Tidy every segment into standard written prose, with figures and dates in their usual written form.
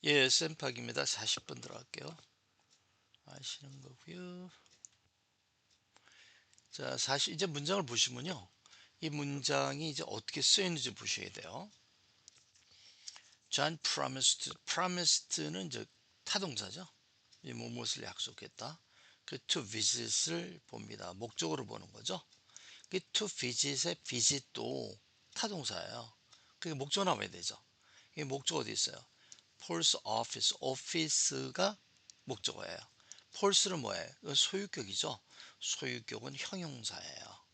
예, 쌤팍입니다. 40분 들어갈게요. 아시는 거고요. 자, 사실 이제 문장을 보시면요. 이 문장이 이제 어떻게 쓰였는지 보셔야 돼요. John promised는 이제 타동사죠. 이 무엇을 약속했다. 그 to visit을 봅니다. 목적으로 보는 거죠. 그 to visit의 visit도 타동사예요. 그게 목적 나와야 되죠. 이 목적 어디 있어요? Paul's office, 오피스가 목적어예요. Pauls는 뭐예요? 이건 소유격이죠. 소유격은 형용사예요.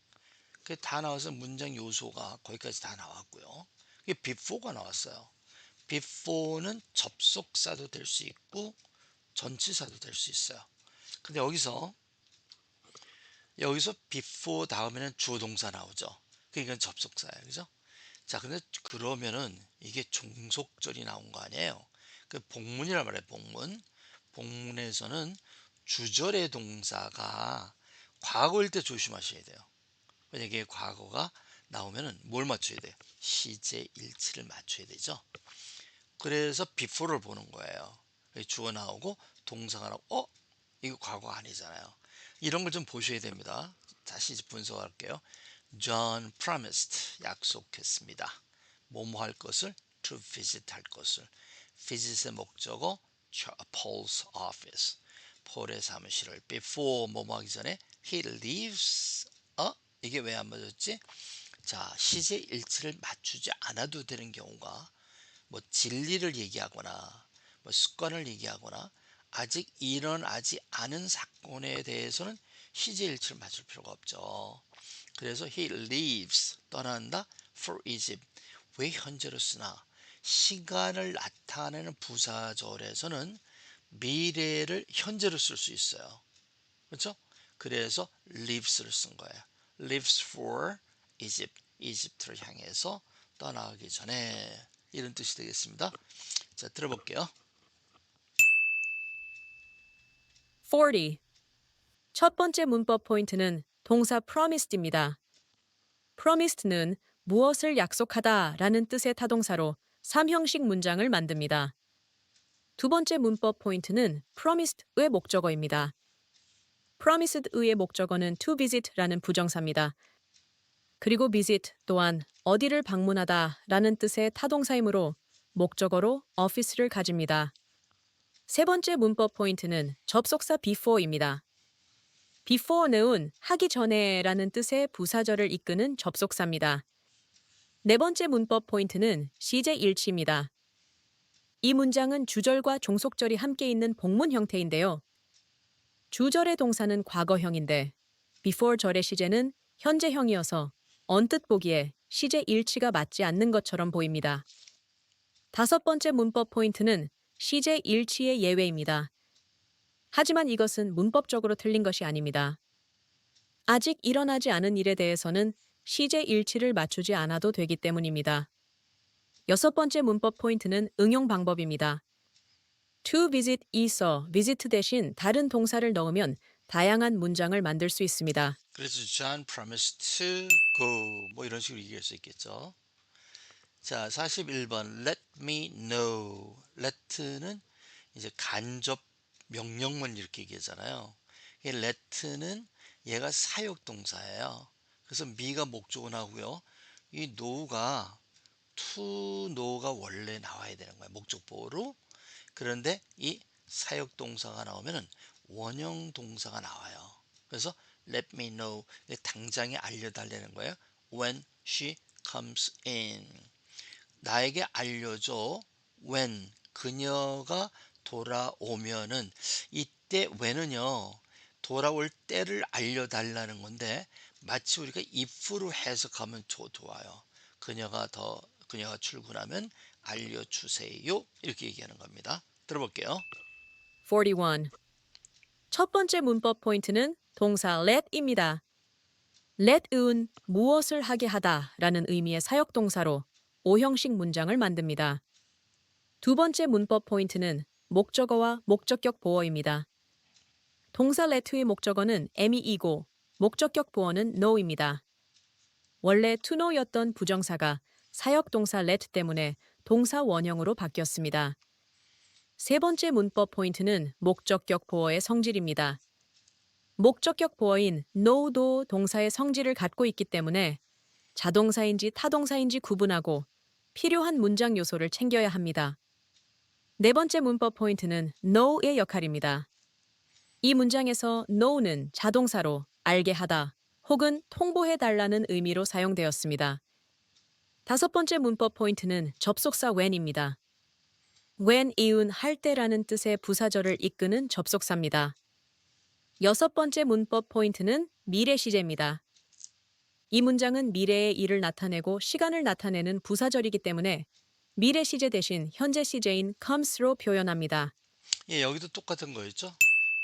그게 다 나와서 문장 요소가 거기까지 다 나왔고요. 이게 before가 나왔어요. before는 접속사도 될 수 있고 전치사도 될 수 있어요. 근데 여기서 before 다음에는 주어 동사 나오죠. 그러니까 접속사예요. 그죠? 자, 근데 그러면은 이게 종속절이 나온 거 아니에요? 그 복문이란 말이에요. 복문에서는 주절의 동사가 과거일 때 조심하셔야 돼요. 만약에 과거가 나오면은 뭘 맞춰야 돼요? 시제 일치를 맞춰야 되죠. 그래서 before를 보는 거예요. 주어 나오고 동사가 나오고 이거 과거 아니잖아요. 이런 걸 좀 보셔야 됩니다. 다시 분석할게요. John promised 약속했습니다. 뭐뭐 할 것을 to visit 할 것을 visit의 목적어 Paul's office 폴의 사무실을 before 뭐뭐 하기 전에 he leaves 이게 왜 안 맞았지? 자, 시제 일치를 맞추지 않아도 되는 경우가 뭐 진리를 얘기하거나 뭐 습관을 얘기하거나 아직 일어나지 않은 사건에 대해서는 시제 일치를 맞출 필요가 없죠. 그래서 he leaves 떠난다 for Egypt 왜 현재로 쓰나 시간을 나타내는 부사절에서는 미래를 현재로 쓸 수 있어요. 그렇죠? 그래서 leaves를 쓴 거예요. leaves for Egypt 이집트를 향해서 떠나기 전에 이런 뜻이 되겠습니다. 자, 들어볼게요. 40. 첫 번째 문법 포인트는 동사 promised입니다. promised는 무엇을 약속하다 라는 뜻의 타동사로 3형식 문장을 만듭니다. 두 번째 문법 포인트는 promised의 목적어입니다. promised의 목적어는 to visit라는 부정사입니다. 그리고 visit 또한 어디를 방문하다 라는 뜻의 타동사이므로 목적어로 office를 가집니다. 세 번째 문법 포인트는 접속사 before입니다. before는 하기 전에라는 뜻의 부사절을 이끄는 접속사입니다. 네 번째 문법 포인트는 시제 일치입니다. 이 문장은 주절과 종속절이 함께 있는 복문 형태인데요. 주절의 동사는 과거형인데 before 절의 시제는 현재형이어서 언뜻 보기에 시제 일치가 맞지 않는 것처럼 보입니다. 다섯 번째 문법 포인트는 시제 일치의 예외입니다. 하지만 이것은 문법적으로 틀린 것이 아닙니다. 아직 일어나지 않은 일에 대해서는 시제 일치를 맞추지 않아도 되기 때문입니다. 여섯 번째 문법 포인트는 응용 방법입니다. to visit 있어 visit 대신 다른 동사를 넣으면 다양한 문장을 만들 수 있습니다. 그래서 John promised to go 뭐 이런 식으로 얘기할 수 있겠죠. 자, 41번 let me know let는 이제 간접 명령문 이렇게 얘기하잖아요. 이 let는 얘가 사역 동사예요. 그래서 me가 목적어 나오고요. 이 know가 to know가 원래 나와야 되는 거예요. 목적보호로. 그런데 이 사역 동사가 나오면은 원형 동사가 나와요. 그래서 let me know 당장에 알려달라는 거예요. when she comes in 나에게 알려줘. when 그녀가 돌아오면은 이때 when은요 돌아올 때를 알려달라는 건데 마치 우리가 if로 해석하면 좋아요. 그녀가 출근하면 알려주세요 이렇게 얘기하는 겁니다. 들어볼게요. 41. 첫 번째 문법 포인트는 동사 let입니다. let은 무엇을 하게 하다 라는 의미의 사역동사로 5형식 문장을 만듭니다. 두 번째 문법 포인트는 목적어와 목적격 보어입니다. 동사 let의 목적어는 am이고 목적격 보어는 know입니다. 원래 to know였던 부정사가 사역동사 let 때문에 동사 원형으로 바뀌었습니다. 세 번째 문법 포인트는 목적격 보어의 성질입니다. 목적격 보어인 know도 동사의 성질을 갖고 있기 때문에 자동사인지 타동사인지 구분하고 필요한 문장 요소를 챙겨야 합니다. 네 번째 문법 포인트는 know의 역할입니다. 이 문장에서 know는 자동사로 알게 하다 혹은 통보해 달라는 의미로 사용되었습니다. 다섯 번째 문법 포인트는 접속사 when입니다. when 이은 할 때라는 뜻의 부사절을 이끄는 접속사입니다. 여섯 번째 문법 포인트는 미래 시제입니다. 이 문장은 미래의 일을 나타내고 시간을 나타내는 부사절이기 때문에 미래 시제 대신 현재 시제인 comes로 표현합니다. 예, 여기도 똑같은 거였죠.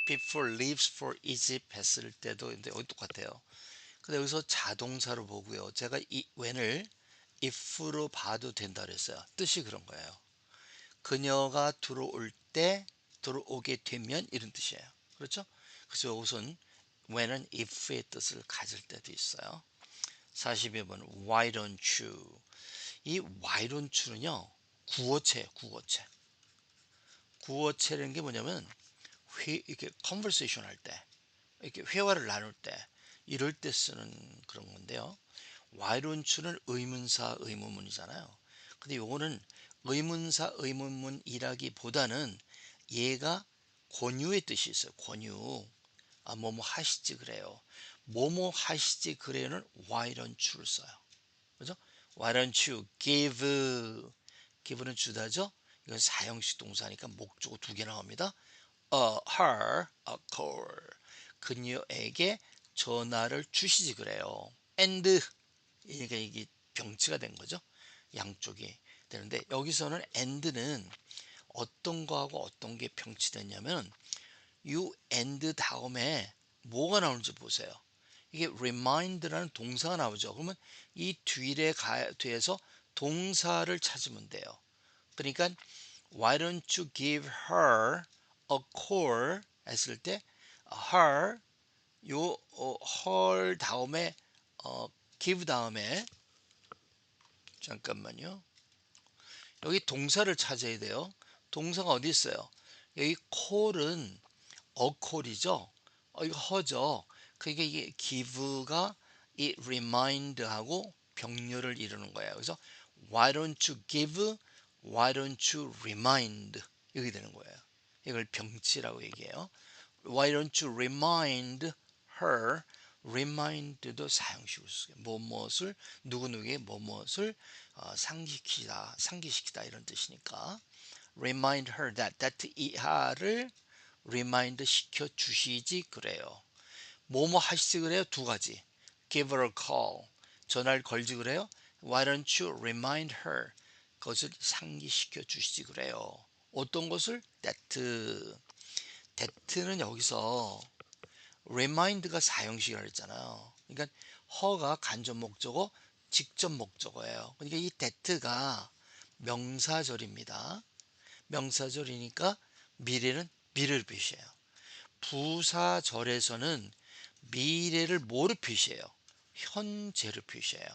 before leaves for Egypt 했을 때도 근데 여기 똑같아요. 근데 여기서 자동사로 보고요. 제가 이 when을 if로 봐도 된다 그랬어요. 뜻이 그런 거예요. 그녀가 들어오게 되면 이런 뜻이에요. 그렇죠? 그래서 우선 when은 if의 뜻을 가질 때도 있어요. 42번 why don't you 이 why don't you는요 구어체예요. 구어체라는 게 뭐냐면 이렇게 conversation 할 때 이렇게 회화를 나눌 때 이럴 때 쓰는 그런 건데요. why don't you는 의문사 의문문이잖아요. 근데 요거는 의문사 의문문이라기보다는 얘가 권유의 뜻이 있어요. 권유. 뭐뭐 하시지 그래요. 뭐뭐 하시지 그래요는 why don't you를 써요. 그죠? Why don't you give는 주다죠? 이건 사형식 동사니까 목적어 두 개 나옵니다. her a call. 그녀에게 전화를 주시지 그래요. and 그러니까 이게 병치가 된 거죠. 양쪽이 되는데 여기서는 and는 어떤 거하고 어떤 게 병치됐냐면 you and 다음에 뭐가 나오는지 보세요. 이게 remind라는 동사가 나오죠. 그러면 이 뒤에서 동사를 찾으면 돼요. 그러니까 why don't you give her a call 했을 때 her her 다음에 give 다음에 잠깐만요. 여기 동사를 찾아야 돼요. 동사가 어디 있어요? 여기 call은 a call이죠. 이거 허죠. 그러니까 이게 give가 이 remind하고 병렬을 이루는 거예요. 그래서 why don't you give, why don't you remind 이렇게 되는 거예요. 이걸 병치라고 얘기해요. Why don't you remind her? remind도 사형식으로 쓰요. 뭐뭇을 누구누구에게 뭐뭇을 상기시키다 이런 뜻이니까 remind her that 이하를 remind 시켜 주시지 그래요. 뭐뭐 하시지 그래요? 두 가지. give her a call. 전화를 걸지 그래요? Why don't you remind her? 그것을 상기시켜 주시지 그래요. 어떤 것을? that는 여기서 remind가 사형식이라고 했잖아요. 그러니까 her가 간접 목적어, 직접 목적어예요. 그러니까 이 that가 명사절입니다. 명사절이니까 미래는 미래를 표시해요. 부사절에서는 미래를 뭐로 표시해요? 현재를 표시해요.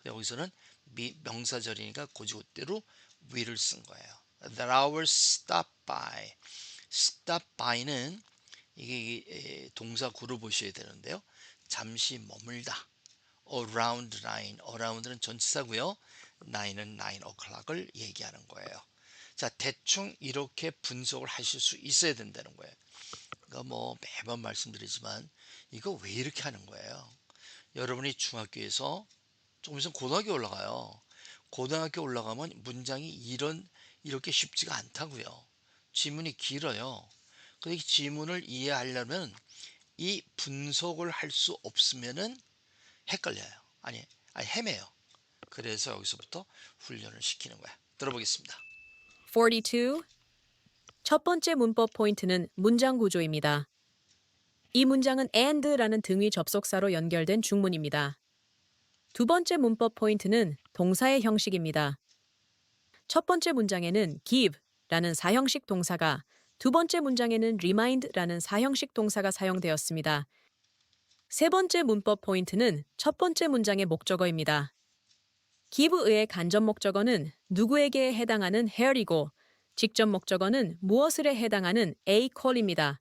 여기서는 명사절이니까 곧이곧대로 will을 쓴 거예요. That hour stop by. stop by는 이게 동사구를 보셔야 되는데요. 잠시 머물다. around 9. around는 전치사고요. 9은 9 o'clock을 얘기하는 거예요. 자, 대충 이렇게 분석을 하실 수 있어야 된다는 거예요. 그러니까 뭐 매번 말씀드리지만 이거 왜 이렇게 하는 거예요? 여러분이 중학교에서 조금 있으면 고등학교 올라가요. 고등학교 올라가면 문장이 이렇게 쉽지가 않다고요. 지문이 길어요. 그 지문을 이해하려면 이 분석을 할 수 없으면은 헷갈려요. 아니 헤매요. 그래서 여기서부터 훈련을 시키는 거야. 들어보겠습니다. 42. 첫 번째 문법 포인트는 문장 구조입니다. 이 문장은 and라는 등위 접속사로 연결된 중문입니다. 두 번째 문법 포인트는 동사의 형식입니다. 첫 번째 문장에는 give라는 사형식 동사가, 두 번째 문장에는 remind라는 사형식 동사가 사용되었습니다. 세 번째 문법 포인트는 첫 번째 문장의 목적어입니다. give의 간접 목적어는 누구에게 해당하는 here이고 직접 목적어는 무엇을에 해당하는 A call입니다.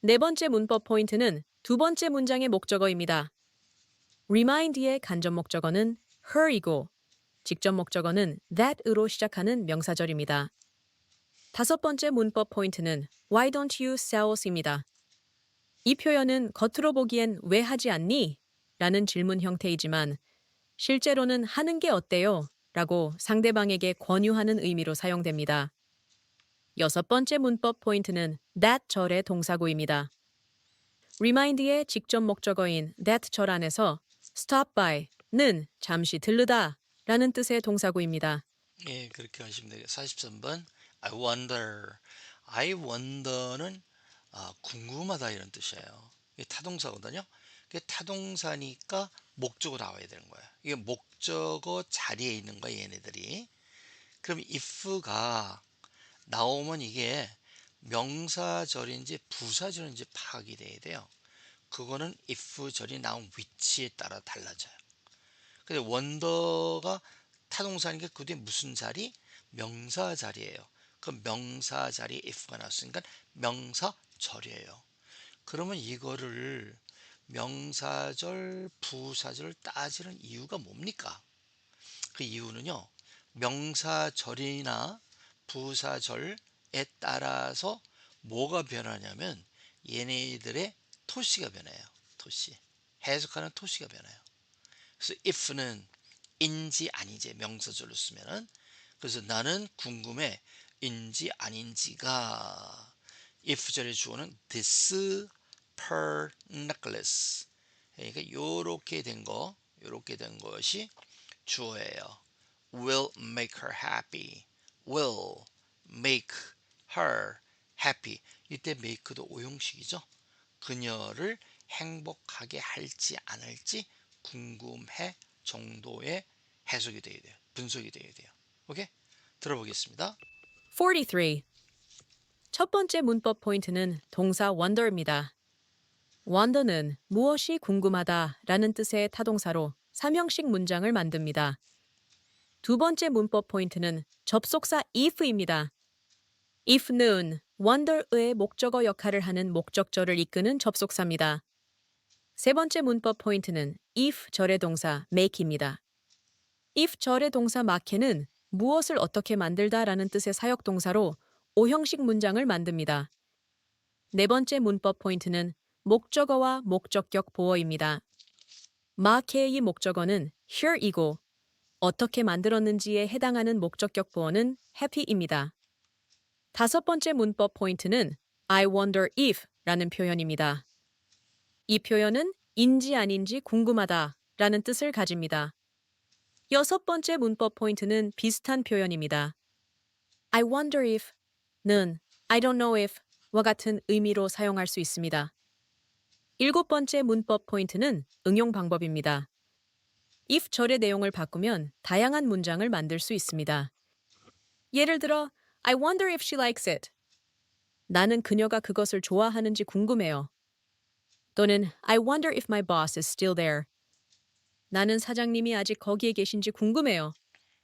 네 번째 문법 포인트는 두 번째 문장의 목적어입니다. remind의 간접 목적어는 her이고 직접 목적어는 that으로 시작하는 명사절입니다. 다섯 번째 문법 포인트는 why don't you sells입니다. 이 표현은 겉으로 보기엔 왜 하지 않니? 라는 질문 형태이지만 실제로는 하는 게 어때요? 라고 상대방에게 권유하는 의미로 사용됩니다. 여섯 번째 문법 포인트는 that 절의 동사구입니다. remind의 직접 목적어인 that 절 안에서 stop by는 잠시 들르다 라는 뜻의 동사구입니다. 예, 그렇게 하시면 되겠 43번. I wonder. I wonder는 궁금하다 이런 뜻이에요. 이게 타동사거든요. 이게 타동사니까 목적어 나와야 되는 거예요. 이게 목적어 자리에 있는 거야, 얘네들이. 그럼 if가 나오면 이게 명사절인지 부사절인지 파악이 돼야 돼요. 그거는 if 절이 나온 위치에 따라 달라져요. 근데 원더가 타동사니까 그 뒤에 무슨 자리? 명사 자리예요. 그 명사 자리에 if가 나왔으니까 명사절이에요. 그러면 이거를 명사절, 부사절 따지는 이유가 뭡니까? 그 이유는요. 명사절이나 부사절에 따라서 뭐가 변하냐면 얘네들의 토시가 변해요. 토시. 해석하는 토시가 변해요. 그래서 if는 인지 아닌지 명사절로 쓰면은 그래서 나는 궁금해 인지 아닌지가 if 절의 주어는 this pearl necklace 그러니까 요렇게 된 것이 주어예요. will make her happy will make her happy 이때 make도 오형식이죠. 그녀를 행복하게 할지 안 할지 궁금해 정도의 해석이 돼야 돼요. 분석이 돼야 돼요. 오케이? 들어보겠습니다. 43. 첫 번째 문법 포인트는 동사 wonder입니다. wonder는 무엇이 궁금하다 라는 뜻의 타동사로 삼형식 문장을 만듭니다. 두 번째 문법 포인트는 접속사 if입니다. if는 wonder의 목적어 역할을 하는 목적절을 이끄는 접속사입니다. 세 번째 문법 포인트는 if 절의 동사 make입니다. if 절의 동사 make는 무엇을 어떻게 만들다라는 뜻의 사역동사로 오형식 문장을 만듭니다. 네 번째 문법 포인트는 목적어와 목적격 보어입니다. make의 목적어는 here이고 어떻게 만들었는지에 해당하는 목적격 보어는 happy입니다. 다섯 번째 문법 포인트는 I wonder if 라는 표현입니다. 이 표현은 인지 아닌지 궁금하다 라는 뜻을 가집니다. 여섯 번째 문법 포인트는 비슷한 표현입니다. I wonder if는 I don't know if와 같은 의미로 사용할 수 있습니다. 일곱 번째 문법 포인트는 응용 방법입니다. if 절의 내용을 바꾸면 다양한 문장을 만들 수 있습니다. 예를 들어 I wonder if she likes it. 나는 그녀가 그것을 좋아하는지 궁금해요. 또는 I wonder if my boss is still there. 나는 사장님이 아직 거기에 계신지 궁금해요.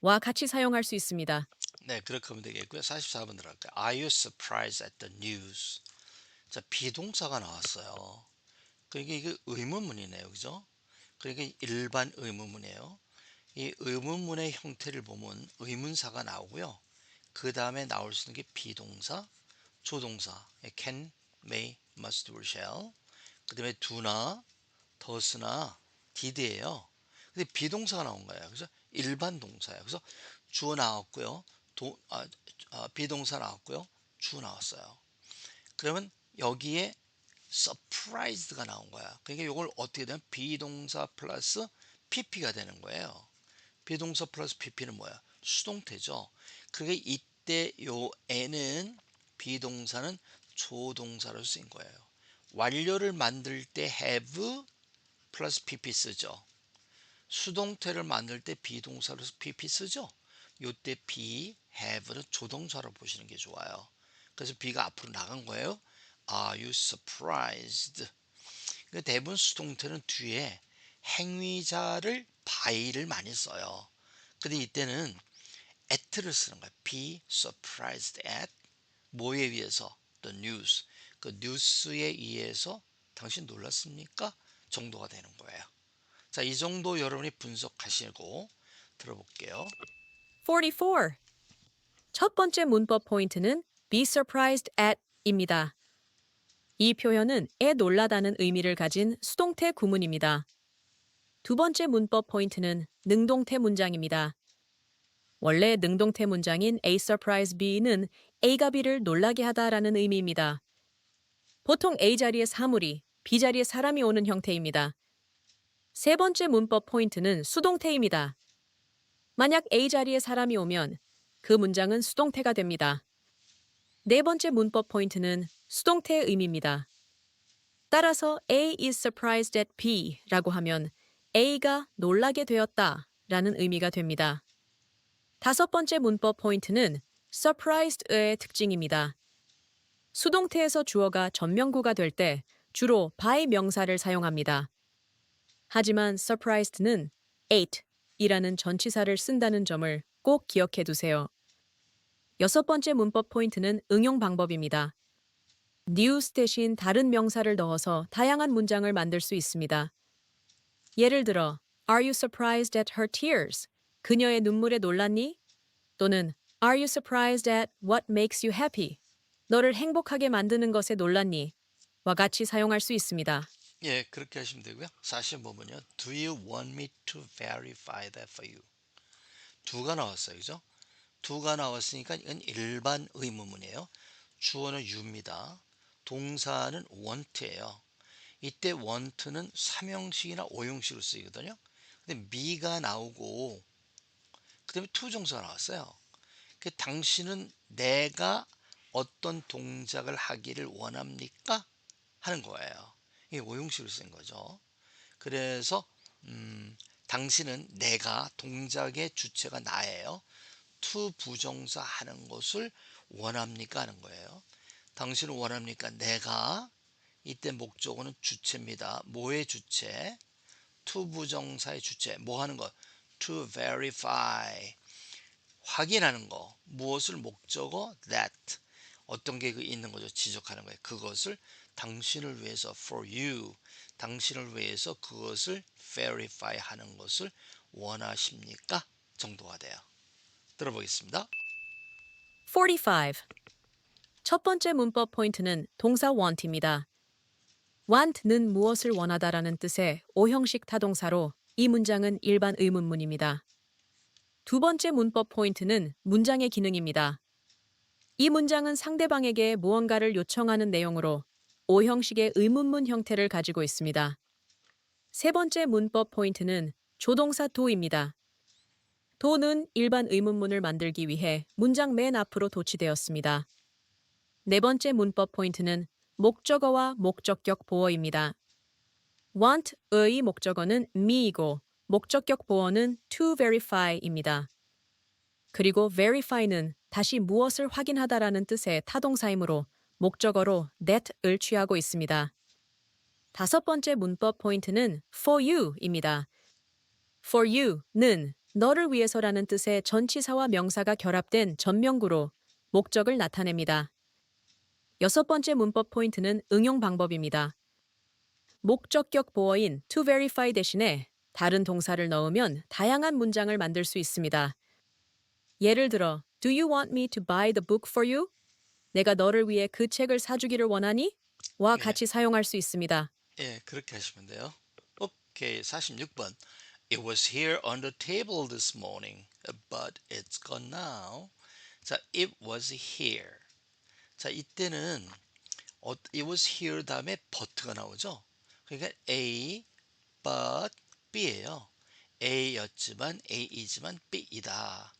와 같이 사용할 수 있습니다. 네, 그렇게 하면 되겠고요. 44번 들어갈게요. Are you surprised at the news? 자, 비동사가 나왔어요. 그러니까 이게 의문문이네요. 그죠? 그러니까 일반 의문문이에요. 이 의문문의 형태를 보면 의문사가 나오고요. 그 다음에 나올 수 있는 게 비동사, 조동사, can, may, must, will, shall. 그 다음에 do나, does나, did예요. 근데 비동사가 나온 거예요. 그래서 일반 동사예요. 그래서 주어 나왔고요. 비동사 나왔고요. 주어 나왔어요. 그러면 여기에 surprised가 나온 거야. 그러니까 이걸 어떻게 되면 비동사 플러스 pp가 되는 거예요. 비동사 플러스 pp는 뭐야? 수동태죠. 그게 이때 요 n은 비동사는 조동사로 쓰인 거예요. 완료를 만들 때 have 플러스 pp 쓰죠. 수동태를 만들 때 비동사로서 pp 쓰죠. 요때 be, have는 조동사로 보시는 게 좋아요. 그래서 be가 앞으로 나간 거예요. Are you surprised? 그러니까 대부분 수동태는 뒤에 행위자를 by를 많이 써요. 근데 이때는 at를 쓰는 거야. be surprised at 뭐에 의해서 the news 그 뉴스에 의해서 당신 놀랐습니까? 정도가 되는 거예요. 자, 이 정도 여러분이 분석하시고 들어볼게요. 44. 첫 번째 문법 포인트는 be surprised at 입니다. 이 표현은 에 놀라다는 의미를 가진 수동태 구문입니다. 두 번째 문법 포인트는 능동태 문장입니다. 원래 능동태 문장인 A surprise B는 A가 B를 놀라게 하다라는 의미입니다. 보통 A 자리에 사물이, B 자리에 사람이 오는 형태입니다. 세 번째 문법 포인트는 수동태입니다. 만약 A 자리에 사람이 오면 그 문장은 수동태가 됩니다. 네 번째 문법 포인트는 수동태의 의미입니다. 따라서 A is surprised at B라고 하면 A가 놀라게 되었다 라는 의미가 됩니다. 다섯 번째 문법 포인트는 surprised의 특징입니다. 수동태에서 주어가 전명구가 될 때 주로 by 명사를 사용합니다. 하지만 surprised는 ate 이라는 전치사를 쓴다는 점을 꼭 기억해 두세요. 여섯 번째 문법 포인트는 응용 방법입니다. news 대신 다른 명사를 넣어서 다양한 문장을 만들 수 있습니다. 예를 들어, Are you surprised at her tears? 그녀의 눈물에 놀랐니? 또는 Are you surprised at what makes you happy? 너를 행복하게 만드는 것에 놀랐니? 와 같이 사용할 수 있습니다. 예, 그렇게 하시면 되고요. 45번은요. Do you want me to verify that for you? 두가 나왔어요. 그죠? 두가 나왔으니까 이건 일반 의문문이에요. 주어는 you입니다. 동사는 want예요. 이때 want는 3형식이나 5형식으로 쓰이거든요. 근데 me가 나오고 그 다음에 to 정사가 나왔어요. 그 당신은 내가 어떤 동작을 하기를 원합니까? 하는 거예요. 이게 5형식으로 쓰인 거죠. 그래서 당신은 내가 동작의 주체가 나예요. to 부정사 하는 것을 원합니까? 하는 거예요. 당신은 원합니까? 내가 이때 목적어는 주체입니다. 뭐의 주체? to 부정사의 주체. 뭐 하는 것? to verify. 확인하는 거. 무엇을 목적어? that. 어떤 게 있는 거죠? 지적하는 거예요. 그것을 당신을 위해서 for you. 당신을 위해서 그것을 verify 하는 것을 원하십니까? 정도가 돼요. 들어보겠습니다. 45. 첫 번째 문법 포인트는 동사 want입니다. want는 무엇을 원하다라는 뜻의 5형식 타동사로 이 문장은 일반 의문문입니다. 두 번째 문법 포인트는 문장의 기능입니다. 이 문장은 상대방에게 무언가를 요청하는 내용으로 5형식의 의문문 형태를 가지고 있습니다. 세 번째 문법 포인트는 조동사 do입니다. do는 일반 의문문을 만들기 위해 문장 맨 앞으로 도치되었습니다. 네 번째 문법 포인트는 목적어와 목적격 보어입니다. want의 목적어는 me이고 목적격 보어는 to verify입니다. 그리고 verify는 다시 무엇을 확인하다라는 뜻의 타동사이므로 목적어로 that을 취하고 있습니다. 다섯 번째 문법 포인트는 for you입니다. for you는 너를 위해서라는 뜻의 전치사와 명사가 결합된 전명구로 목적을 나타냅니다. 여섯 번째 문법 포인트는 응용 방법입니다. 목적격 보어인 to verify 대신에 다른 동사를 넣으면 다양한 문장을 만들 수 있습니다. 예를 들어, Do you want me to buy the book for you? 내가 너를 위해 그 책을 사주기를 원하니? 와 예, 같이 사용할 수 있습니다. 예, 그렇게 하시면 돼요. 오케이, 46번. It was here on the table this morning, but it's gone now. 자, it was here. 자, 이때는 it was here 다음에 but가 나오죠. 그러니까 A, but B예요. A였지만 A이지만 B이다.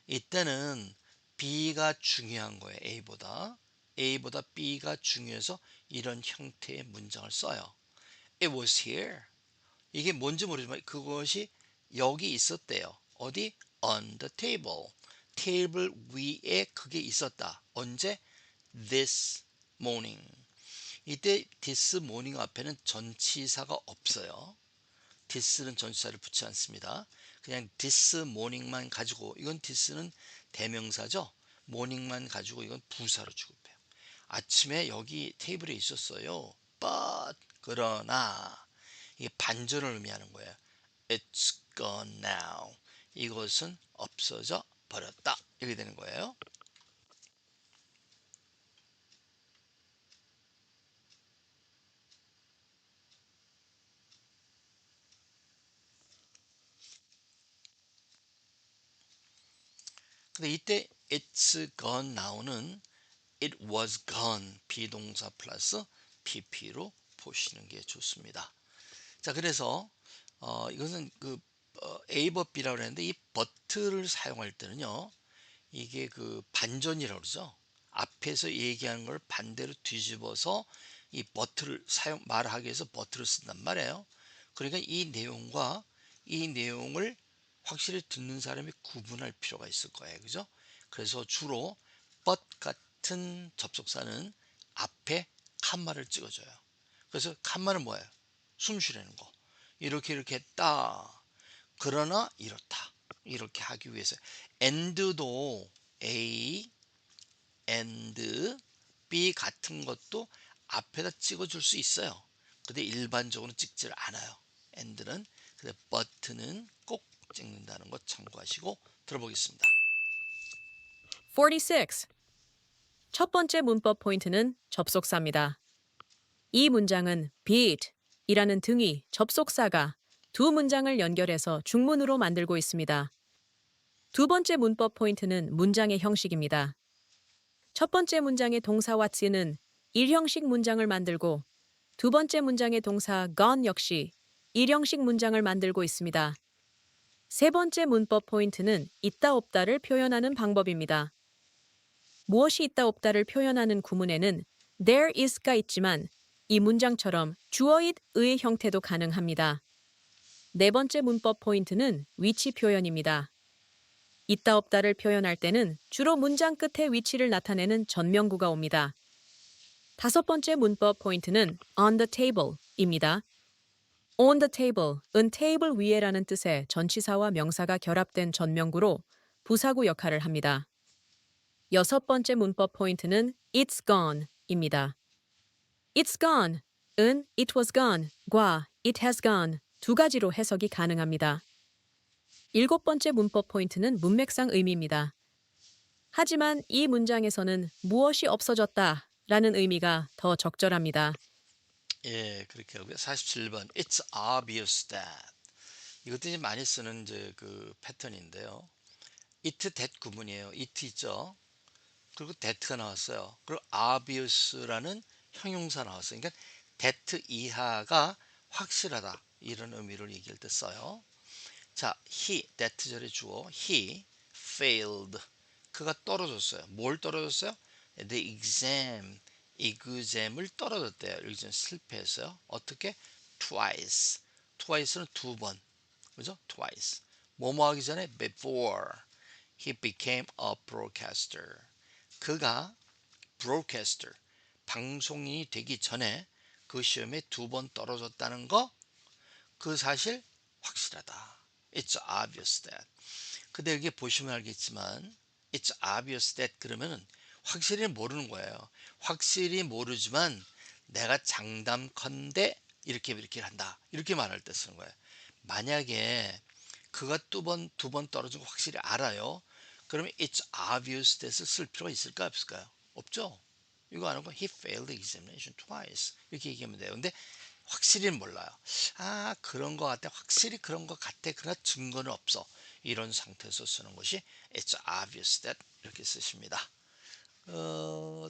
이때는 B가 중요한 거예요. A보다 B가 중요해서 이런 형태의 문장을 써요. It was here. 이게 뭔지 모르지만 그것이 여기 있었대요. 어디? On the table. 테이블 위에 그게 있었다. 언제? This morning. 이때 this morning 앞에는 전치사가 없어요. this는 전치사를 붙지 않습니다. 그냥 this morning만 가지고 이건 this는 대명사죠. morning만 가지고 이건 부사로 취급해요. 아침에 여기 테이블에 있었어요. but 그러나 이게 반전을 의미하는 거예요. It's gone now. 이것은 없어져 버렸다. 이렇게 되는 거예요. 근데 이때 it's gone now는 it was gone 비동사 플러스 pp로 보시는 게 좋습니다. 자, 그래서 이것은 그 A 법 B라고 그랬는데 이 but를 사용할 때는요. 이게 그 반전이라고 그러죠. 앞에서 얘기하는 걸 반대로 뒤집어서 이 but를 말하기 위해서 but를 쓴단 말이에요. 그러니까 이 내용과 이 내용을 확실히 듣는 사람이 구분할 필요가 있을 거예요. 그죠? 그래서 주로 but 같은 접속사는 앞에 칸마를 찍어줘요. 그래서 칸마는 뭐예요? 숨 쉬려는 거. 이렇게 했다. 그러나 이렇다. 이렇게 하기 위해서 and도 A, and, B 같은 것도 앞에다 찍어줄 수 있어요. 근데 일반적으로 찍질 않아요. and는. 근데 but는 꼭 찍는다는 것 참고하시고 들어보겠습니다. 46. 첫 번째 문법 포인트는 접속사입니다. 이 문장은 beat 이라는 등위 접속사가 두 문장을 연결해서 중문으로 만들고 있습니다. 두 번째 문법 포인트는 문장의 형식입니다. 첫 번째 문장의 동사 what는 1형식 문장을 만들고 두 번째 문장의 동사 gone 역시 1형식 문장을 만들고 있습니다. 세 번째 문법 포인트는 있다 없다를 표현하는 방법입니다. 무엇이 있다 없다를 표현하는 구문에는 there is가 있지만 이 문장처럼 주어 it의 형태도 가능합니다. 네 번째 문법 포인트는 위치 표현입니다. 있다 없다를 표현할 때는 주로 문장 끝에 위치를 나타내는 전명구가 옵니다. 다섯 번째 문법 포인트는 on the table입니다. on the table은 테이블 위에라는 뜻의 전치사와 명사가 결합된 전명구로 부사구 역할을 합니다. 여섯 번째 문법 포인트는 it's gone입니다. It's gone은 it was gone과 it has gone 두 가지로 해석이 가능합니다. 일곱 번째 문법 포인트는 문맥상 의미입니다. 하지만 이 문장에서는 무엇이 없어졌다 라는 의미가 더 적절합니다. 예, 그렇게 하고요. 47번. It's obvious that. 이것도 이제 많이 쓰는 이제 그 패턴인데요. it that 구문이에요. it 있죠. 그리고 that가 나왔어요. 그리고 obvious라는 형용사 나왔어요. 그러니까 that 이하가 확실하다. 이런 의미를 얘기할 때 써요. 자, that 절의 주어, he failed. 그가 떨어졌어요. 뭘 떨어졌어요? The exam을 떨어졌대요. exam 실패했어요. 어떻게? twice는 두 번. 그죠? twice. 뭐뭐 하기 전에 before he became a broadcaster. 그가 broadcaster, 방송인이 되기 전에 그 시험에 두 번 떨어졌다는 거, 그 사실 확실하다. It's obvious that. 근데 여기 보시면 알겠지만 It's obvious that 그러면은 확실히 모르는 거예요. 확실히 모르지만 내가 장담컨대 이렇게 한다. 이렇게 말할 때 쓰는 거예요. 만약에 그가 두 번 떨어진 거 확실히 알아요. 그러면 It's obvious that을 쓸 필요가 있을까요? 없을까요? 없죠. 이거 안 하고 He failed the examination twice. 이렇게 얘기하면 돼요. 근데 확실히는 몰라요. 아, 그런 것 같아. 확실히 그런 것 같아. 그러나 증거는 없어. 이런 상태에서 쓰는 것이 It's obvious that 이렇게 쓰십니다.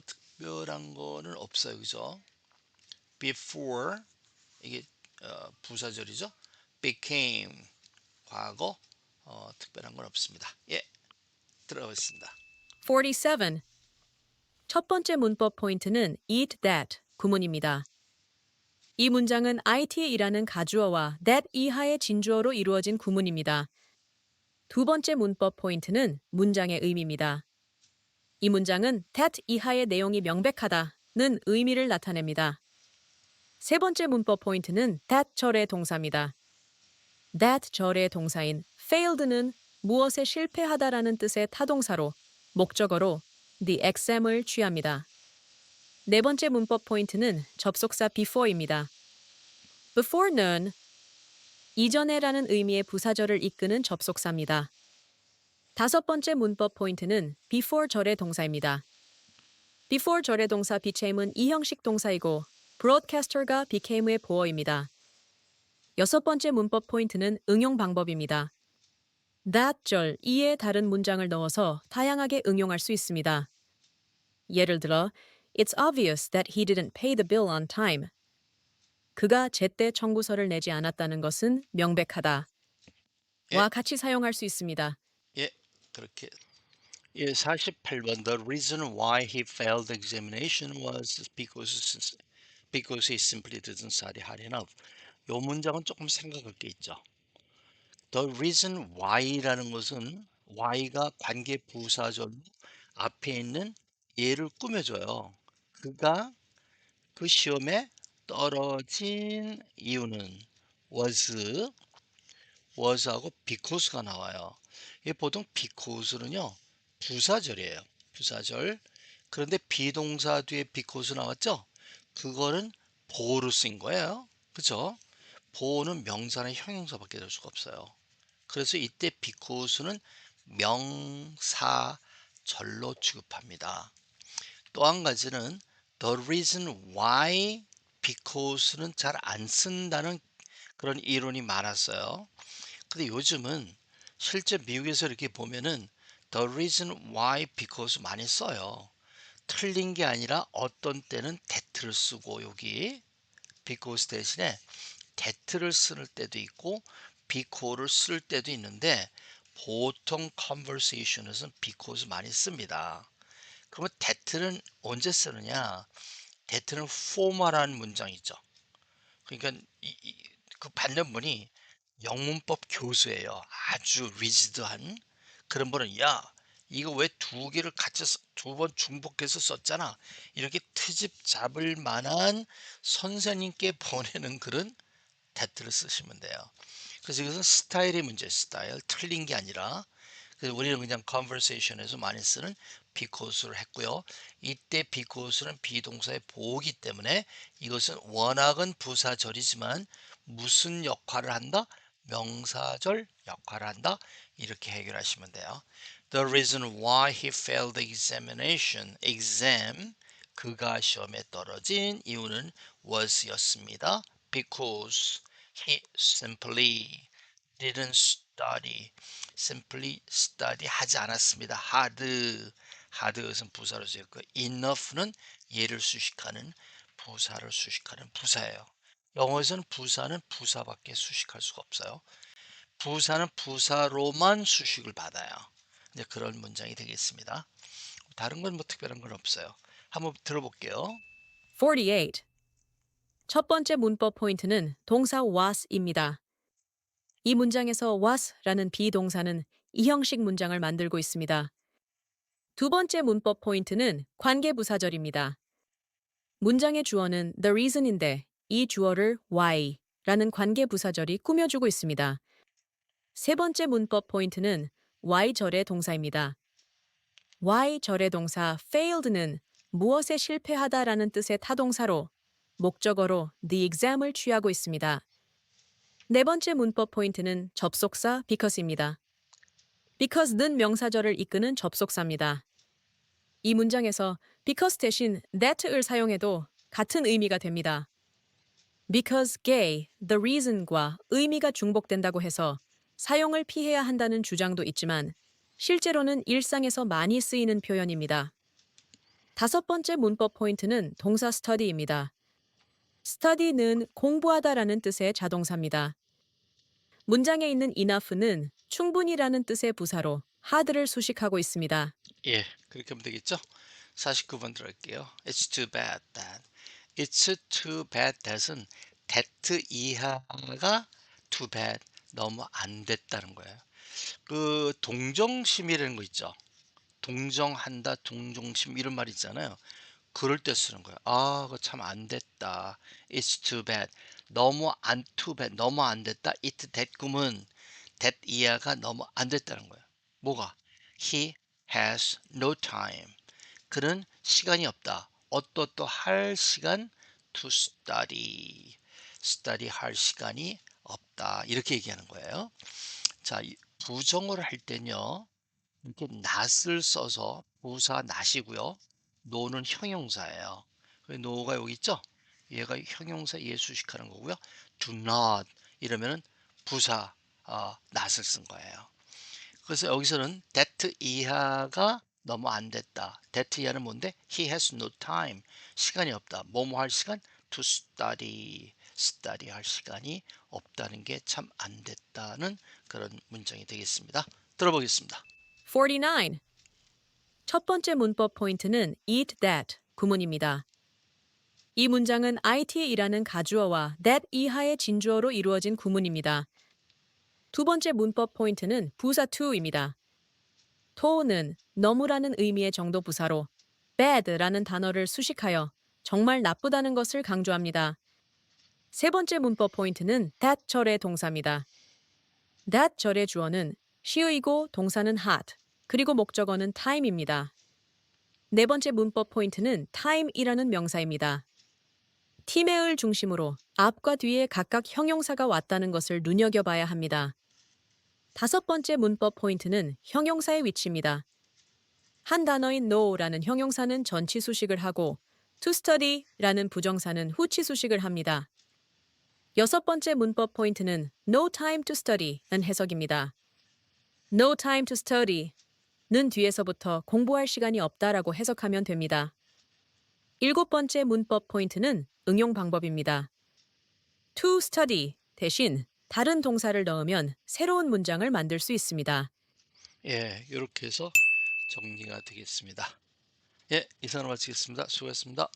특별한 거는 없어요. 그죠? Before 이게 부사절이죠. Became 과거 특별한 건 없습니다. 예, 들어가겠습니다. 47. 첫 번째 문법 포인트는 eat that 구문입니다. 이 문장은 it이라는 가주어와 that 이하의 진주어로 이루어진 구문입니다. 두 번째 문법 포인트는 문장의 의미입니다. 이 문장은 that 이하의 내용이 명백하다는 의미를 나타냅니다. 세 번째 문법 포인트는 that 절의 동사입니다. that 절의 동사인 failed는 무엇에 실패하다라는 뜻의 타동사로 목적어로 the exam을 취합니다. 네 번째 문법 포인트는 접속사 before입니다. before는 이전에라는 의미의 부사절을 이끄는 접속사입니다. 다섯 번째 문법 포인트는 before 절의 동사입니다. before 절의 동사 became은 이형식 동사이고 broadcaster가 became의 보어입니다. 여섯 번째 문법 포인트는 응용 방법입니다. that 절 이에 다른 문장을 넣어서 다양하게 응용할 수 있습니다. 예를 들어, It's obvious that he didn't pay the bill on time. 그가 제때 청구서를 내지 않았다는 것은 명백하다. 예, 와 같이 사용할 수 있습니다. 예, 그렇게. 예, 48번. The reason why he failed the examination was because he simply didn't study hard enough. 요 문장은 조금 생각할 게 있죠. The reason why라는 것은 why가 관계 부사절로 앞에 있는 얘를 꾸며줘요. 그가 그 시험에 떨어진 이유는 was하고 because가 나와요. 이 보통 because는요 부사절이에요. 부사절. 그런데 비동사 뒤에 because 나왔죠? 그거는 보호로 쓰인 거예요. 그죠? 보호는 명사나 형용사밖에 될 수가 없어요. 그래서 이때 because는 명사절로 취급합니다. 또 한 가지는 the reason why because는 잘 안 쓴다는 그런 이론이 많았어요. 근데 요즘은 실제 미국에서 이렇게 보면은 the reason why because 많이 써요. 틀린 게 아니라 어떤 때는 that를 쓰고 여기 because 대신에 that를 쓸 때도 있고 because를 쓸 때도 있는데 보통 conversation에서는 because 많이 씁니다. 그러면 that는 언제 쓰느냐? that는 formal한 문장이죠. 그러니까 그 받는 분이 영문법 교수예요. 아주 리지드한 그런 분은 야 이거 왜 두 개를 같이 두 번 중복해서 썼잖아. 이렇게 트집 잡을 만한 선생님께 보내는 그런 that를 쓰시면 돼요. 그래서 이것은 스타일의 문제, 스타일 틀린 게 아니라 그래서 우리는 그냥 conversation에서 많이 쓰는 because를 했고요. 이때 because는 비동사의 보호기 때문에 이것은 워낙은 부사절이지만 무슨 역할을 한다? 명사절 역할을 한다. 이렇게 해결하시면 돼요. The reason why he failed the exam 그가 시험에 떨어진 이유는 was였습니다. Because he simply didn't study 하지 않았습니다. hard은 부사로 쓰였고 enough는 얘를 수식하는 부사예요. 영어에서는 부사는 부사밖에 수식할 수가 없어요. 부사는 부사로만 수식을 받아요. 이제 그런 문장이 되겠습니다. 다른 건 뭐 특별한 건 없어요. 한번 들어볼게요. 48. 첫 번째 문법 포인트는 동사 was입니다. 이 문장에서 was라는 비동사는 이형식 문장을 만들고 있습니다. 두 번째 문법 포인트는 관계부사절입니다. 문장의 주어는 the reason인데 이 주어를 why라는 관계부사절이 꾸며주고 있습니다. 세 번째 문법 포인트는 y절의 동사입니다. y절의 동사 failed는 무엇에 실패하다라는 뜻의 타동사로 목적어로 the exam을 취하고 있습니다. 네 번째 문법 포인트는 접속사 because입니다. because는 명사절을 이끄는 접속사입니다. 이 문장에서 because 대신 that을 사용해도 같은 의미가 됩니다. because gay, the reason과 의미가 중복된다고 해서 사용을 피해야 한다는 주장도 있지만 실제로는 일상에서 많이 쓰이는 표현입니다. 다섯 번째 문법 포인트는 동사 study입니다. study는 공부하다라는 뜻의 자동사입니다. 문장에 있는 enough는 충분히라는 뜻의 부사로 hard를 수식하고 있습니다. 예, 그렇게 하면 되겠죠? 49번 들어갈게요. It's too bad that. It's too bad that은 that 이하가 too bad 너무 안 됐다는 거예요. 그 동정심이라는 거 있죠. 동정한다, 동정심 이런 말 있잖아요. 그럴 때 쓰는 거예요. 아, 그거 참 안 됐다. It's too bad. 너무 안 too bad. 너무 안 됐다. It 됐구먼. that 이하가 너무 안 됐다는 거예요. 뭐가? He has no time. 그는 시간이 없다. 어떠 할 시간 to study. study 할 시간이 없다. 이렇게 얘기하는 거예요. 자, 부정을 할 때는요. 이렇게 not을 써서 부사 not이고요. no는 형용사예요. no가 여기 있죠? 얘가 형용사 예수식하는 거고요. do not 이러면은 부사 not을 쓴 거예요. 그래서 여기서는 that 이하가 너무 안 됐다. that 이하는 뭔데? He has no time. 시간이 없다. 뭐뭐 할 시간? To study. study 할 시간이 없다는 게 참 안 됐다는 그런 문장이 되겠습니다. 들어보겠습니다. 49. 첫 번째 문법 포인트는 eat that 구문입니다. 이 문장은 it에 일하는 가주어와 that 이하의 진주어로 이루어진 구문입니다. 두 번째 문법 포인트는 부사 to입니다. to는 너무라는 의미의 정도 부사로 bad라는 단어를 수식하여 정말 나쁘다는 것을 강조합니다. 세 번째 문법 포인트는 that 절의 동사입니다. that 절의 주어는 she이고 동사는 had, 그리고 목적어는 time입니다. 네 번째 문법 포인트는 time이라는 명사입니다. 팀의 을 중심으로 앞과 뒤에 각각 형용사가 왔다는 것을 눈여겨봐야 합니다. 다섯 번째 문법 포인트는 형용사의 위치입니다. 한 단어인 no라는 형용사는 전치 수식을 하고 to study라는 부정사는 후치 수식을 합니다. 여섯 번째 문법 포인트는 no time to study는 해석입니다. no time to study는 뒤에서부터 공부할 시간이 없다라고 해석하면 됩니다. 일곱 번째 문법 포인트는 응용 방법입니다. to study 대신 다른 동사를 넣으면 새로운 문장을 만들 수 있습니다. 예, 이렇게 해서 정리가 되겠습니다. 예, 이상으로 마치겠습니다. 수고하셨습니다.